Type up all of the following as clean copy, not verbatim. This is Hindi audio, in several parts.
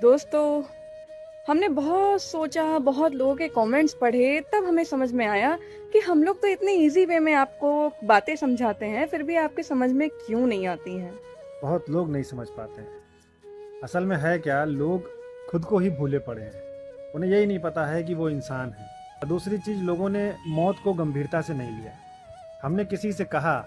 दोस्तों, हमने बहुत सोचा, बहुत लोगों के कमेंट्स पढ़े, तब हमें समझ में आया कि हम लोग तो इतने इजी वे में आपको बातें समझाते हैं, फिर भी आपके समझ में क्यों नहीं आती हैं। बहुत लोग नहीं समझ पाते हैं। असल में है क्या, लोग खुद को ही भूले पड़े हैं। उन्हें यही नहीं पता है कि वो इंसान है। और दूसरी चीज़, लोगों ने मौत को गंभीरता से नहीं लिया। हमने किसी से कहा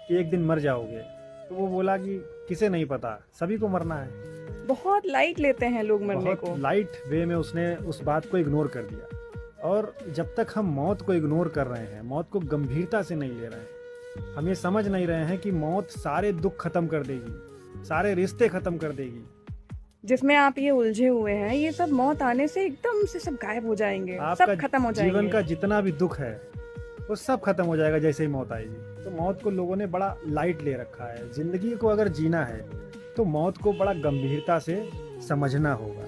कि एक दिन मर जाओगे, तो वो बोला कि किसे नहीं पता, सभी को मरना है। बहुत लाइट लेते हैं लोग मरने को। बहुत लाइट वे में उसने उस बात को इग्नोर कर दिया। और जब तक हम मौत को इग्नोर कर रहे हैं, मौत को गंभीरता से नहीं ले रहे हैं, हम ये समझ नहीं रहे हैं कि मौत सारे दुख खत्म कर देगी, सारे रिश्ते खत्म कर देगी। जिसमें आप ये उलझे हुए हैं, ये सब मौत आने से एकदम से सब गायब हो जाएंगे, सब खत्म हो जाएंगे। जीवन का जितना भी दुख है वो सब खत्म हो जाएगा जैसे ही मौत आएगी। तो मौत को लोगों ने बड़ा लाइट ले रखा है। जिंदगी को अगर जीना है तो मौत को बड़ा गंभीरता से समझना होगा।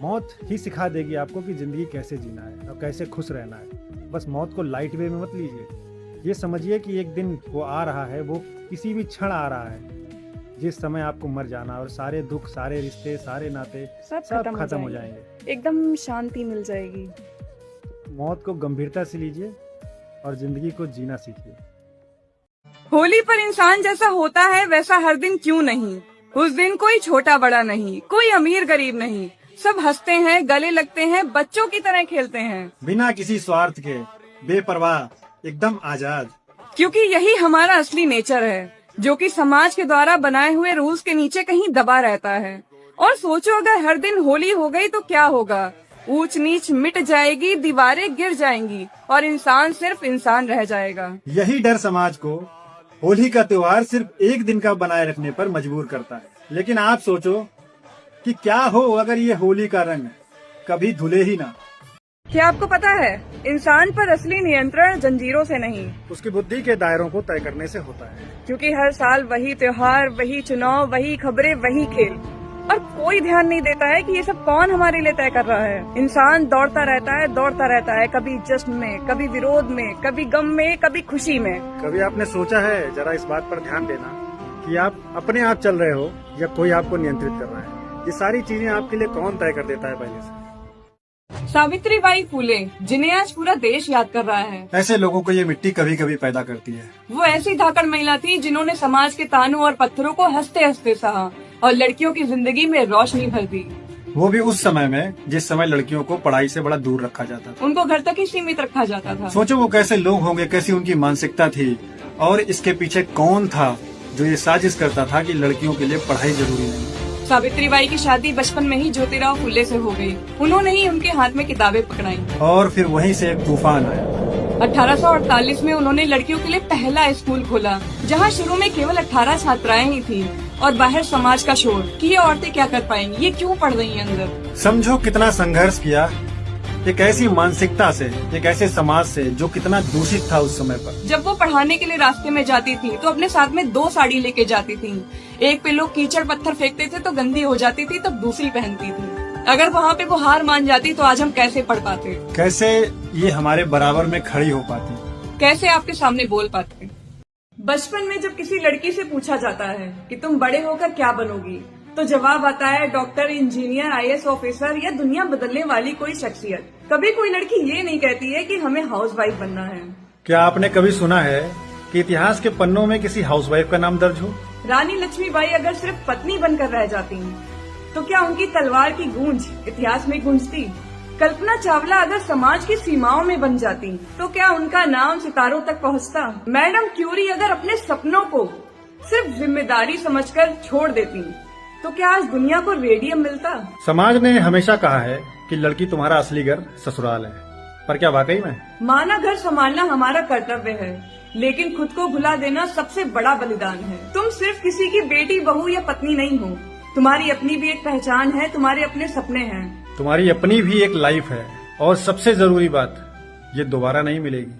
मौत ही सिखा देगी आपको कि जिंदगी कैसे जीना है और कैसे खुश रहना है। बस मौत को लाइट वे में मत लीजिए। ये समझिए कि एक दिन वो आ रहा है, वो किसी भी क्षण आ रहा है, जिस समय आपको मर जाना, और सारे दुख, सारे रिश्ते, सारे नाते सब खत्म हो जाएंगे। एकदम शांति मिल जाएगी। मौत को गंभीरता से लीजिए और जिंदगी को जीना सीखिए। होली पर इंसान जैसा होता है वैसा हर दिन क्यों नहीं। उस दिन कोई छोटा बड़ा नहीं, कोई अमीर गरीब नहीं, सब हंसते हैं, गले लगते हैं, बच्चों की तरह खेलते हैं, बिना किसी स्वार्थ के, बेपरवाह, एकदम आजाद। क्योंकि यही हमारा असली नेचर है, जो कि समाज के द्वारा बनाए हुए रूल्स के नीचे कहीं दबा रहता है। और सोचो, अगर हर दिन होली हो गई तो क्या होगा। ऊंच नीच मिट जाएगी, दीवारें गिर जाएंगी और इंसान सिर्फ इंसान रह जाएगा। यही डर समाज को होली का त्योहार सिर्फ एक दिन का बनाए रखने पर मजबूर करता है। लेकिन आप सोचो कि क्या हो अगर ये होली का रंग कभी धुले ही ना। क्या आपको पता है, इंसान पर असली नियंत्रण जंजीरों से नहीं, उसकी बुद्धि के दायरों को तय करने से होता है। क्योंकि हर साल वही त्योहार, वही चुनाव, वही खबरें, वही खेल, और कोई ध्यान नहीं देता है कि ये सब कौन हमारे लिए तय कर रहा है। इंसान दौड़ता रहता है, कभी जश्न में, कभी विरोध में, कभी गम में, कभी खुशी में। कभी आपने सोचा है, जरा इस बात पर ध्यान देना, कि आप अपने आप चल रहे हो या कोई आपको नियंत्रित कर रहा है। ये सारी चीजें आपके लिए कौन तय कर देता है पहले से? सावित्रीबाई फुले, जिन्हें आज पूरा देश याद कर रहा है। ऐसे लोगों को ये मिट्टी कभी कभी पैदा करती है। वो ऐसी धाकड़ महिला थी जिन्होंने समाज के तानों और पत्थरों को हंसते हंसते सहा और लड़कियों की जिंदगी में रोशनी भर दी। वो भी उस समय में जिस समय लड़कियों को पढ़ाई से बड़ा दूर रखा जाता था। उनको घर तक ही सीमित रखा जाता था। सोचो वो कैसे लोग होंगे, कैसी उनकी मानसिकता थी, और इसके पीछे कौन था जो ये साजिश करता था कि लड़कियों के लिए पढ़ाई जरूरी नहीं। सावित्रीबाई की शादी बचपन में ही ज्योतिराव फुले से हो गई। उन्होंने ही उनके हाथ में किताबें पकड़ाई और फिर वहीं से एक तूफान आया। 1848 में उन्होंने लड़कियों के लिए पहला स्कूल खोला, जहां शुरू में केवल 18 छात्राएं ही थी और बाहर समाज का शोर कि ये औरतें क्या कर पाएंगी, ये क्यों पढ़ रही हैं अंदर। समझो कितना संघर्ष किया एक ऐसी मानसिकता से, एक ऐसे समाज से जो कितना दूषित था उस समय पर। जब वो पढ़ाने के लिए रास्ते में जाती थी तो अपने साथ में 2 साड़ी लेके जाती थी। एक पे लोग कीचड़ पत्थर फेंकते थे तो गंदी हो जाती थी, तब दूसरी पहनती थी। अगर वहाँ पे वो हार मान जाती तो आज हम कैसे पढ़ पाते, कैसे ये हमारे बराबर में खड़ी हो पाती, कैसे आपके सामने बोल पाते। बचपन में जब किसी लड़की से पूछा जाता है कि तुम बड़े होकर क्या बनोगी, तो जवाब आता है डॉक्टर, इंजीनियर, IAS ऑफिसर या दुनिया बदलने वाली कोई शख्सियत। कभी कोई लड़की ये नहीं कहती है कि हमें हाउसवाइफ बनना है। क्या आपने कभी सुना है कि इतिहास के पन्नों में किसी हाउसवाइफ का नाम दर्ज हो? रानी लक्ष्मीबाई अगर सिर्फ पत्नी बनकर रह जाती तो क्या उनकी तलवार की गूंज इतिहास में गूंजती? कल्पना चावला अगर समाज की सीमाओं में बन जाती तो क्या उनका नाम सितारों तक पहुंचता? मैडम क्यूरी अगर अपने सपनों को सिर्फ जिम्मेदारी समझकर छोड़ देती तो क्या आज दुनिया को रेडियम मिलता? समाज ने हमेशा कहा है कि लड़की तुम्हारा असली घर ससुराल है, पर क्या वाकई में? माना घर संभालना हमारा कर्तव्य है, लेकिन खुद को भुला देना सबसे बड़ा बलिदान है। तुम सिर्फ किसी की बेटी, बहू या पत्नी नहीं हो, तुम्हारी अपनी भी एक पहचान है, तुम्हारे अपने सपने हैं, तुम्हारी अपनी भी एक लाइफ है। और सबसे जरूरी बात, ये दोबारा नहीं मिलेगी।